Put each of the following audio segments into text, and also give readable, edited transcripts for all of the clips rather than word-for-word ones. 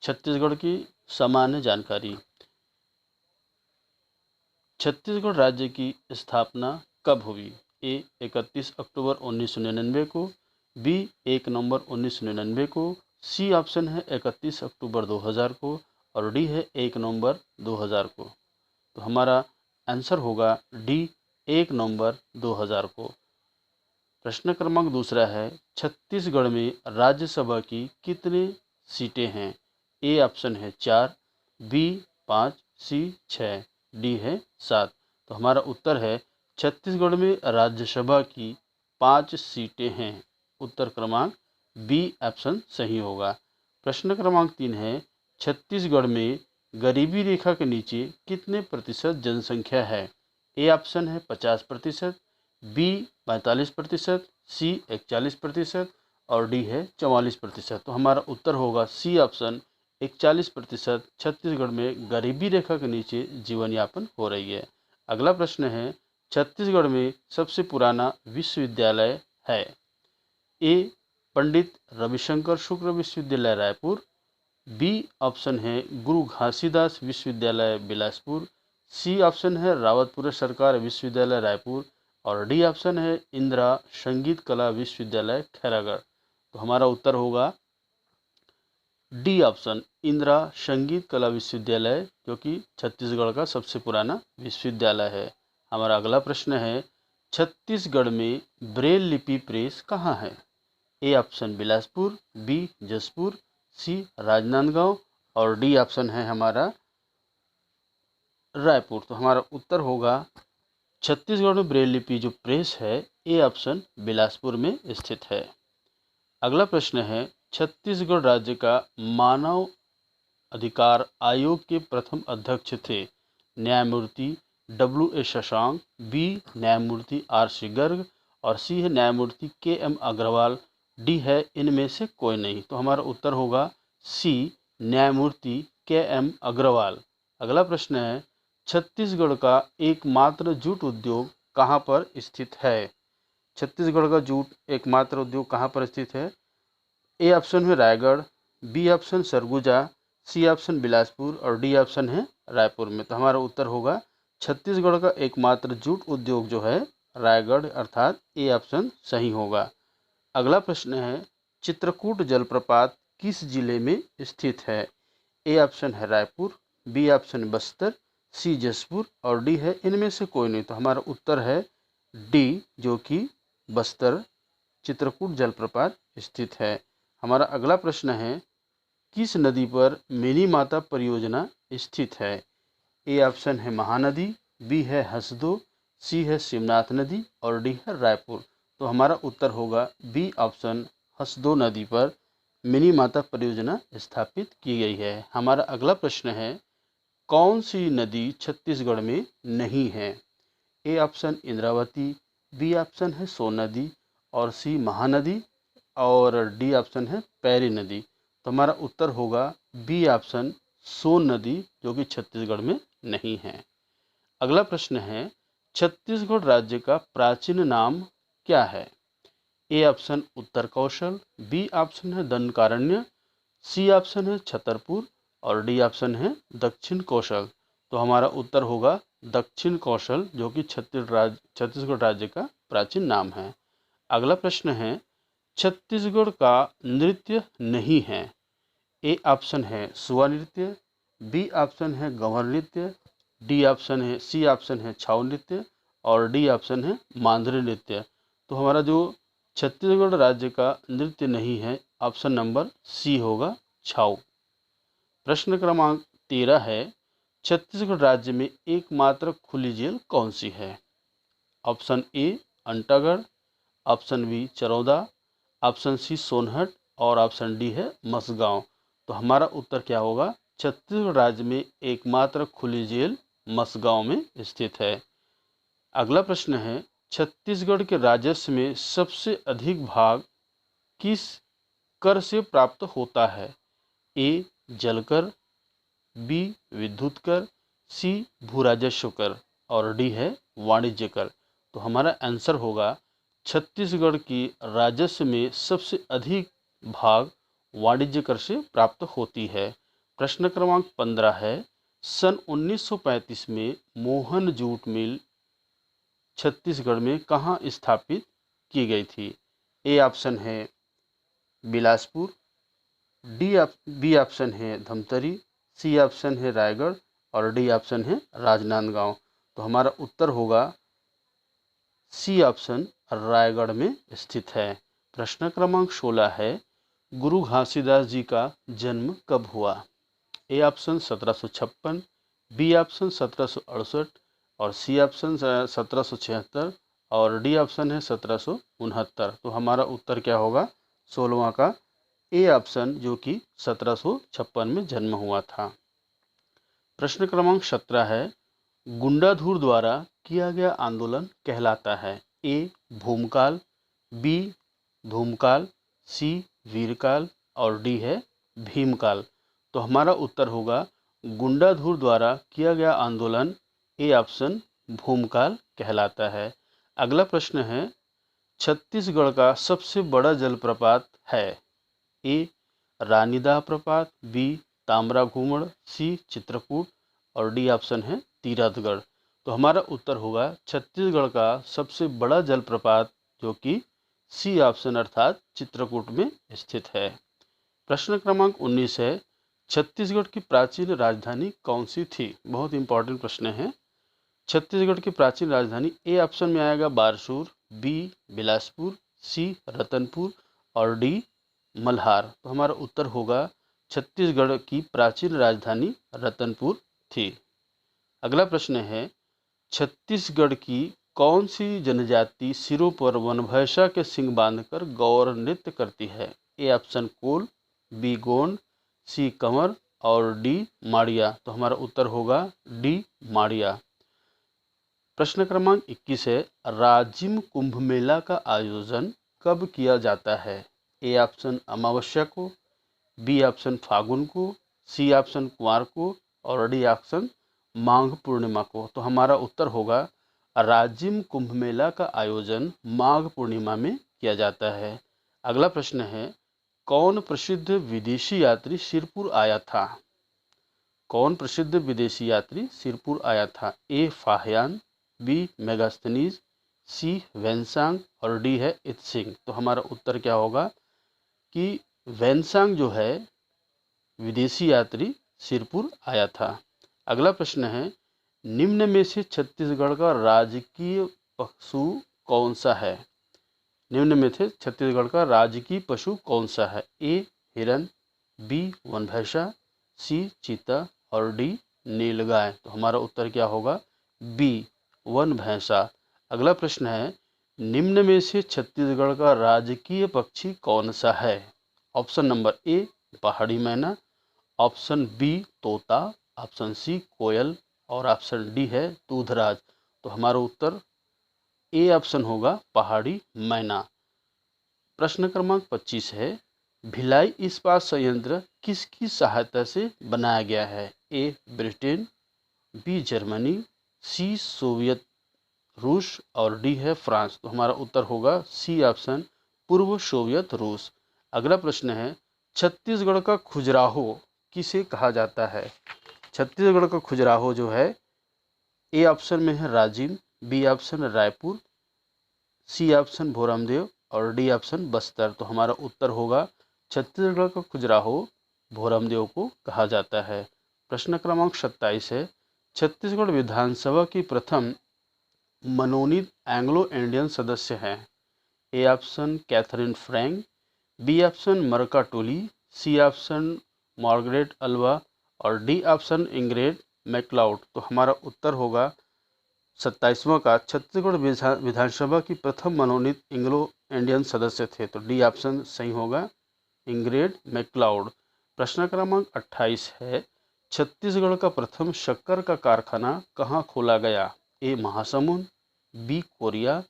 छत्तीसगढ़ की सामान्य जानकारी। छत्तीसगढ़ राज्य की स्थापना कब हुई? ए 31 अक्टूबर 1999 को, बी 1 नवंबर 1999 को, सी ऑप्शन है 31 अक्टूबर 2000 को और डी है 1 नवंबर 2000 को। तो हमारा आंसर होगा डी 1 नवंबर 2000 को। प्रश्न क्रमांक दूसरा है, छत्तीसगढ़ में राज्यसभा की कितनी सीटें हैं? ए ऑप्शन है 4, बी 5, सी 6, डी है 7। तो हमारा उत्तर है छत्तीसगढ़ में राज्यसभा की 5 सीटें हैं। उत्तर क्रमांक बी ऑप्शन सही होगा। प्रश्न क्रमांक 3 है, छत्तीसगढ़ में गरीबी रेखा के नीचे कितने प्रतिशत जनसंख्या है? ए ऑप्शन है 50%, बी 45%, सी 41% और डी है 44%। तो हमारा उत्तर होगा सी ऑप्शन 41% छत्तीसगढ़ में गरीबी रेखा के नीचे जीवन यापन हो रही है। अगला प्रश्न है, छत्तीसगढ़ में सबसे पुराना विश्वविद्यालय है? ए पंडित रविशंकर शुक्ल विश्वविद्यालय रायपुर, बी ऑप्शन है गुरु घासीदास विश्वविद्यालय बिलासपुर, सी ऑप्शन है रावतपुर सरकार विश्वविद्यालय रायपुर और डी ऑप्शन है इंदिरा संगीत कला विश्वविद्यालय खैरागढ़। तो हमारा उत्तर होगा डी ऑप्शन इंदिरा संगीत कला विश्वविद्यालय, जो कि छत्तीसगढ़ का सबसे पुराना विश्वविद्यालय है। हमारा अगला प्रश्न है, छत्तीसगढ़ में ब्रेल लिपि प्रेस कहाँ है? A option Bilaspur, B Jashpur, C Rajnandgaon और डी ऑप्शन है हमारा रायपुर। तो हमारा उत्तर होगा छत्तीसगढ़ में ब्रेल लिपि जो प्रेस है, ए ऑप्शन बिलासपुर में स्थित है। अगला प्रश्न है, छत्तीसगढ़ राज्य का मानव अधिकार आयोग के प्रथम अध्यक्ष थे? न्यायमूर्ति W.A. शशांक, बी न्यायमूर्ति R.C. गर्ग और सी है न्यायमूर्ति K.M. अग्रवाल, डी है इनमें से कोई नहीं। तो हमारा उत्तर होगा सी न्यायमूर्ति K.M. अग्रवाल। अगला प्रश्न है, छत्तीसगढ़ का एकमात्र जूट उद्योग कहाँ पर स्थित है? छत्तीसगढ़ का जूट एकमात्र उद्योग कहाँ पर स्थित है? ए ऑप्शन है Raigarh, B option Surguja, C option Bilaspur और डी ऑप्शन है रायपुर में। तो हमारा उत्तर होगा छत्तीसगढ़ का एकमात्र जूट उद्योग जो है रायगढ़, अर्थात ए ऑप्शन सही होगा। अगला प्रश्न है, चित्रकूट जलप्रपात किस जिले में स्थित है? ए ऑप्शन है रायपुर, बी ऑप्शन बस्तर, सी जसपुर और डी है इनमें से कोई नहीं। तो हमारा उत्तर है डी, जो कि बस्तर चित्रकूट जलप्रपात स्थित है। हमारा अगला प्रश्न है, किस नदी पर मिनी माता परियोजना स्थित है? ए ऑप्शन है महानदी, बी है हसदो, सी है शिवनाथ नदी और डी है रायपुर। तो हमारा उत्तर होगा बी ऑप्शन हसदो नदी पर मिनी माता परियोजना स्थापित की गई है। हमारा अगला प्रश्न है, कौन सी नदी छत्तीसगढ़ में नहीं है? A option Indravati, B option है सोन नदी और सी महानदी और डी ऑप्शन है पैरी नदी। तो हमारा उत्तर होगा बी ऑप्शन सोन नदी, जो कि छत्तीसगढ़ में नहीं है। अगला प्रश्न है, छत्तीसगढ़ राज्य का प्राचीन नाम क्या है? A option Uttar Kaushal, B option है दंडकारण्य, सी ऑप्शन है छतरपुर और डी ऑप्शन है दक्षिण कौशल। तो हमारा उत्तर होगा दक्षिण कौशल, जो कि छत्तीसगढ़ राज्य का प्राचीन नाम है। अगला प्रश्न है, छत्तीसगढ़ का नृत्य नहीं है? ए ऑप्शन है सुआ नृत्य, बी ऑप्शन है गंवर नृत्य, डी ऑप्शन है सी ऑप्शन है छाऊ नृत्य और डी ऑप्शन है मांझरी नृत्य। तो हमारा जो छत्तीसगढ़ राज्य का नृत्य नहीं है, ऑप्शन नंबर सी होगा छाऊ। प्रश्न क्रमांक 13 है, छत्तीसगढ़ राज्य में एकमात्र खुली जेल कौन सी है? Option A Antagarh, option B Charoda, option C Sonhat और ऑप्शन डी है मसगांव। तो हमारा उत्तर क्या होगा? छत्तीसगढ़ राज्य में एकमात्र खुली जेल मसगांव में स्थित है। अगला प्रश्न है, छत्तीसगढ़ के राजस्व में सबसे अधिक भाग किस कर से प्राप्त होता है? ए जलकर, बी विद्युत कर, सी भू राजस्व कर और डी है वाणिज्य कर। तो हमारा आंसर होगा छत्तीसगढ़ की राजस्व में सबसे अधिक भाग वाणिज्य कर से प्राप्त होती है। प्रश्न क्रमांक 15 है, सन 1935 में मोहन जूट मिल छत्तीसगढ़ में कहाँ स्थापित की गई थी? ए ऑप्शन है बिलासपुर, बी ऑप्शन है धमतरी, सी ऑप्शन है रायगढ़ और डी ऑप्शन है राजनांदगांव। तो हमारा उत्तर होगा सी ऑप्शन रायगढ़ में स्थित है। प्रश्न क्रमांक 16 है, गुरु घासीदास जी का जन्म कब हुआ? ए ऑप्शन 1756, बी ऑप्शन 1768 और सी ऑप्शन 1776 और डी ऑप्शन है 1769। तो हमारा उत्तर क्या होगा? 16वां का ए ऑप्शन, जो कि 1756 में जन्म हुआ था। प्रश्न क्रमांक 17 है, गुंडाधुर द्वारा किया गया आंदोलन कहलाता है? ए भूमकाल, बी धूमकाल, सी वीरकाल और डी है भीमकाल। तो हमारा उत्तर होगा गुंडाधुर द्वारा किया गया आंदोलन, ए ऑप्शन भूमकाल कहलाता है। अगला प्रश्न है, छत्तीसगढ़ का सबसे बड़ा जलप्रपात है? ए रानीदाह प्रपात, बी ताम्रा घूमड़, सी चित्रकूट और डी ऑप्शन है तीरथगढ़। तो हमारा उत्तर होगा छत्तीसगढ़ का सबसे बड़ा जलप्रपात, जो कि सी ऑप्शन अर्थात चित्रकूट में स्थित है। प्रश्न क्रमांक 19 है, छत्तीसगढ़ की प्राचीन राजधानी कौन सी थी? बहुत इंपॉर्टेंट प्रश्न है। छत्तीसगढ़ की प्राचीन राजधानी, ए ऑप्शन में आएगा बारसूर, बी बिलासपुर, सी रतनपुर और डी मल्हार। तो हमारा उत्तर होगा छत्तीसगढ़ की प्राचीन राजधानी रतनपुर थी। अगला प्रश्न है, छत्तीसगढ़ की कौन सी जनजाति सिरों पर वनभैंसा के सींग बांधकर गौर नृत्य करती है? A option Kol, B Gond, C Kanwar और डी माड़िया। तो हमारा उत्तर होगा डी माड़िया। प्रश्न क्रमांक 21 है, राजिम कुंभ मेला का आयोजन कब किया जाता है? ए ऑप्शन अमावस्या को, बी ऑप्शन फागुन को, सी ऑप्शन कुंवार को और डी ऑप्शन माघ पूर्णिमा को। तो हमारा उत्तर होगा राजिम कुंभ मेला का आयोजन माघ पूर्णिमा में किया जाता है। अगला प्रश्न है, कौन प्रसिद्ध विदेशी यात्री सिरपुर आया था? कौन प्रसिद्ध विदेशी यात्री सिरपुर आया था? ए फाहियान, बी मेगास्थनीज, सी वेनसांग और डी है इत्सिंग। तो हमारा उत्तर क्या होगा कि वेनसांग जो है विदेशी यात्री सिरपुर आया था। अगला प्रश्न है, निम्न में से छत्तीसगढ़ का राजकीय पशु कौन सा है? निम्न में से छत्तीसगढ़ का राजकीय पशु कौन सा है? ए हिरन, बी वनभैंसा, सी चीता और डी नीलगाय। तो हमारा उत्तर क्या होगा? बी वनभैंसा। अगला प्रश्न है, निम्न में से छत्तीसगढ़ का राजकीय पक्षी कौन सा है? ऑप्शन नंबर ए पहाड़ी मैना, ऑप्शन बी तोता, ऑप्शन सी कोयल और ऑप्शन डी है दूधराज। तो हमारा उत्तर ए ऑप्शन होगा पहाड़ी मैना। प्रश्न क्रमांक 25 है, भिलाई इस्पात संयंत्र किसकी सहायता से बनाया गया है? ए ब्रिटेन, बी जर्मनी, सी सोवियत रूस और डी है फ्रांस। तो हमारा उत्तर होगा सी ऑप्शन पूर्व सोवियत रूस। अगला प्रश्न है, छत्तीसगढ़ का खजुराहो किसे कहा जाता है? छत्तीसगढ़ का खजुराहो जो है, ए ऑप्शन में है Rajim, B option Raipur, C option Bhoramdeo और डी ऑप्शन बस्तर। तो हमारा उत्तर होगा छत्तीसगढ़ का खजुराहो भोरमदेव को कहा जाता है। प्रश्न क्रमांक 27 है, छत्तीसगढ़ विधानसभा की प्रथम मनोनीत एंग्लो इंडियन सदस्य हैं? A option Catherine Frank, B option Marka Toli, C option Margaret Alva और डी ऑप्शन इंग्रेड मैकलाउड। तो हमारा उत्तर होगा 27वां का छत्तीसगढ़ विधानसभा की प्रथम मनोनीत एंग्लो इंडियन सदस्य थे। तो डी ऑप्शन सही होगा इंग्रेड मैकलाउड। प्रश्न क्रमांक 28 है, छत्तीसगढ़ का प्रथम शक्कर का कारखाना कहाँ खोला गया? ए महासमुंद, बी कोरिया,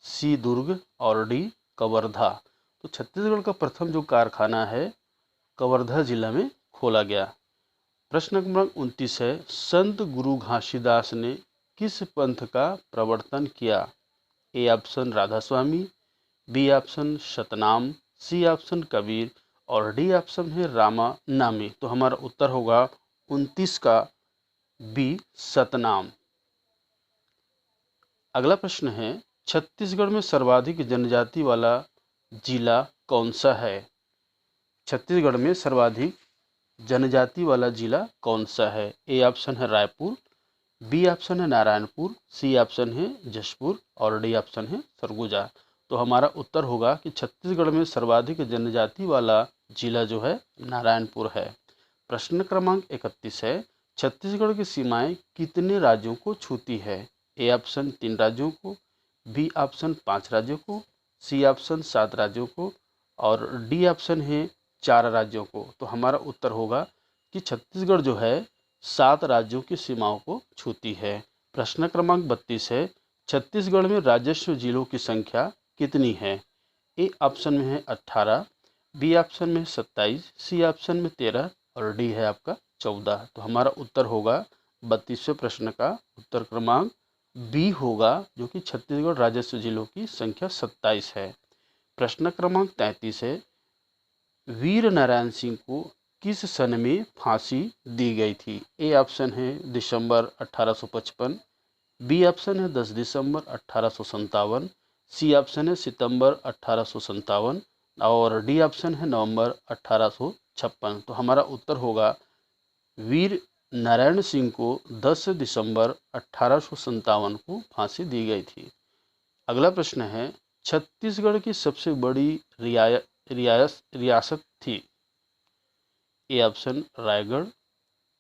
सी दुर्ग और डी कवर्धा। तो छत्तीसगढ़ का प्रथम जो कारखाना है कवर्धा जिला में खोला गया। प्रश्न क्रमांक 29 है, संत गुरु घासीदास ने किस पंथ का प्रवर्तन किया? A option Radha Swami, B option Satnam, C option Kabir और डी ऑप्शन है रामा नामी। तो हमारा उत्तर होगा 29 का बी सतनाम। अगला प्रश्न है छत्तीसगढ़ में सर्वाधिक जनजाति वाला जिला कौन सा है? छत्तीसगढ़ में सर्वाधिक जनजाति वाला जिला कौन सा है? ए ऑप्शन है रायपुर, बी ऑप्शन है नारायणपुर, सी ऑप्शन है जशपुर और डी ऑप्शन है सरगुजा। तो हमारा उत्तर होगा कि छत्तीसगढ़ में सर्वाधिक जनजाति वाला जिला जो है नारायणपुर है। प्रश्न क्रमांक 31 है छत्तीसगढ़ की सीमाएं कितने राज्यों को छूती है? ए ऑप्शन 3 राज्यों को, बी ऑप्शन 5 राज्यों को, सी ऑप्शन 7 राज्यों को और डी ऑप्शन है 4 राज्यों को। तो हमारा उत्तर होगा कि छत्तीसगढ़ जो है 7 राज्यों की सीमाओं को छूती है। प्रश्न क्रमांक 32 है छत्तीसगढ़ में राजस्व जिलों की संख्या कितनी है? ए ऑप्शन में है 18, बी ऑप्शन में 27, सी ऑप्शन में 13 और डी है आपका 14। तो हमारा उत्तर होगा 32वें प्रश्न का उत्तर क्रमांक बी होगा, जो कि छत्तीसगढ़ राजस्व जिलों की संख्या 27 है। प्रश्न क्रमांक 33 है वीर नारायण सिंह को किस सन में फांसी दी गई थी? ए ऑप्शन है दिसंबर 1855, बी ऑप्शन है 10 दिसंबर 1857, सी ऑप्शन है सितंबर 1857 और डी ऑप्शन है नवंबर 1856। तो हमारा उत्तर होगा वीर नारायण सिंह को 10 दिसंबर 1857 को फांसी दी गई थी। अगला प्रश्न है छत्तीसगढ़ की सबसे बड़ी रियासत थी? A option Raigarh,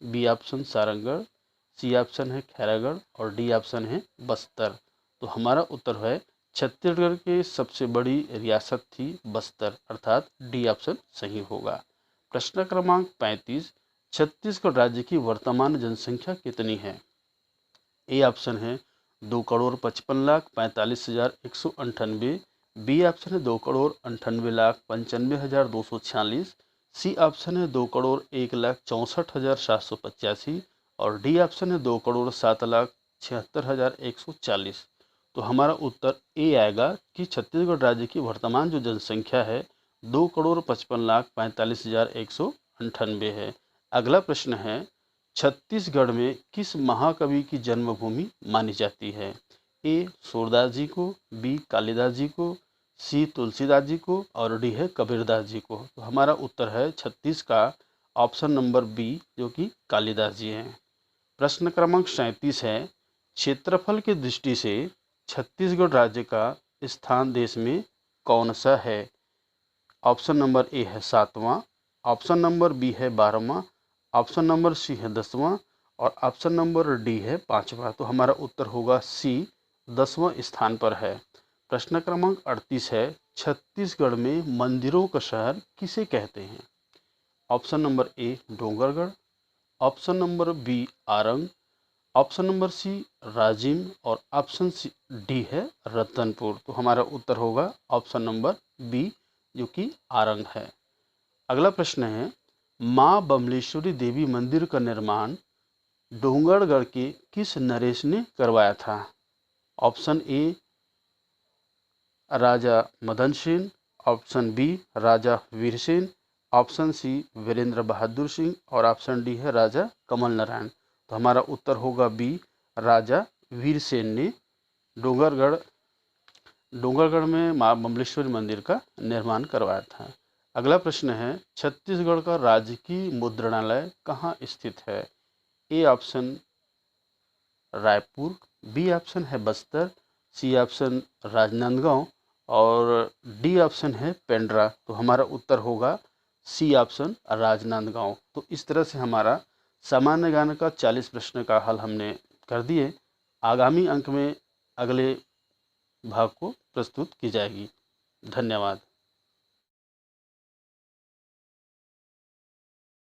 B option Sarangarh, C option है खैरागढ़ और डी ऑप्शन है बस्तर। तो हमारा उत्तर है छत्तीसगढ़ की सबसे बड़ी रियासत थी बस्तर, अर्थात डी ऑप्शन सही होगा। प्रश्न क्रमांक 35 छत्तीसगढ़ राज्य की वर्तमान जनसंख्या कितनी है? ए ऑप्शन है 2,55,45,198, बी ऑप्शन है 2,98,95,246, सी ऑप्शन है 2,01,64,785 और डी ऑप्शन है 2,07,76,140। तो हमारा उत्तर ए आएगा कि छत्तीसगढ़ राज्य की वर्तमान जो जनसंख्या है 2,55,45,198 है। अगला प्रश्न है छत्तीसगढ़ में किस महाकवि की जन्मभूमि मानी जाती है? ए सूरदास जी को, बी कालिदास जी को, सी तुलसीदास जी को और डी है कबीरदास जी को। तो हमारा उत्तर है 36 का ऑप्शन नंबर बी, जो कि कालिदास जी हैं। प्रश्न क्रमांक 37 है क्षेत्रफल की दृष्टि से छत्तीसगढ़ राज्य का स्थान देश में कौन सा है? ऑप्शन नंबर ए है 7वां, ऑप्शन नंबर बी है 12वां, ऑप्शन नंबर सी है 10वां और ऑप्शन नंबर डी है 5वां। तो हमारा उत्तर होगा सी 10वां स्थान पर है। प्रश्न क्रमांक 38 है छत्तीसगढ़ में मंदिरों का शहर किसे कहते हैं? Option number A Dongargarh, option number B Arang, option number C Rajim और ऑप्शन सी डी है रतनपुर। तो हमारा उत्तर होगा ऑप्शन नंबर बी, जो कि आरंग है। अगला प्रश्न है माँ बमलेश्वरी देवी मंदिर का निर्माण डोंगरगढ़ के किस नरेश ने करवाया था? Option A Raja Madan Sen, option B Raja Virsen, option C Virendra Bahadur Singh और ऑप्शन डी है राजा कमल नारायण। तो हमारा उत्तर होगा बी, राजा वीरसेन ने डोंगरगढ़ में माँ बमलेश्वरी मंदिर का निर्माण करवाया था। अगला प्रश्न है छत्तीसगढ़ का राजकीय मुद्रणालय कहाँ स्थित है? A option Raipur, B option है बस्तर, सी ऑप्शन राजनांदगांव और डी ऑप्शन है पेंड्रा। तो हमारा उत्तर होगा सी ऑप्शन राजनांदगांव। तो इस तरह से हमारा सामान्य ज्ञान का 40 प्रश्न का हल हमने कर दिए। आगामी अंक में अगले भाग को प्रस्तुत की जाएगी। धन्यवाद।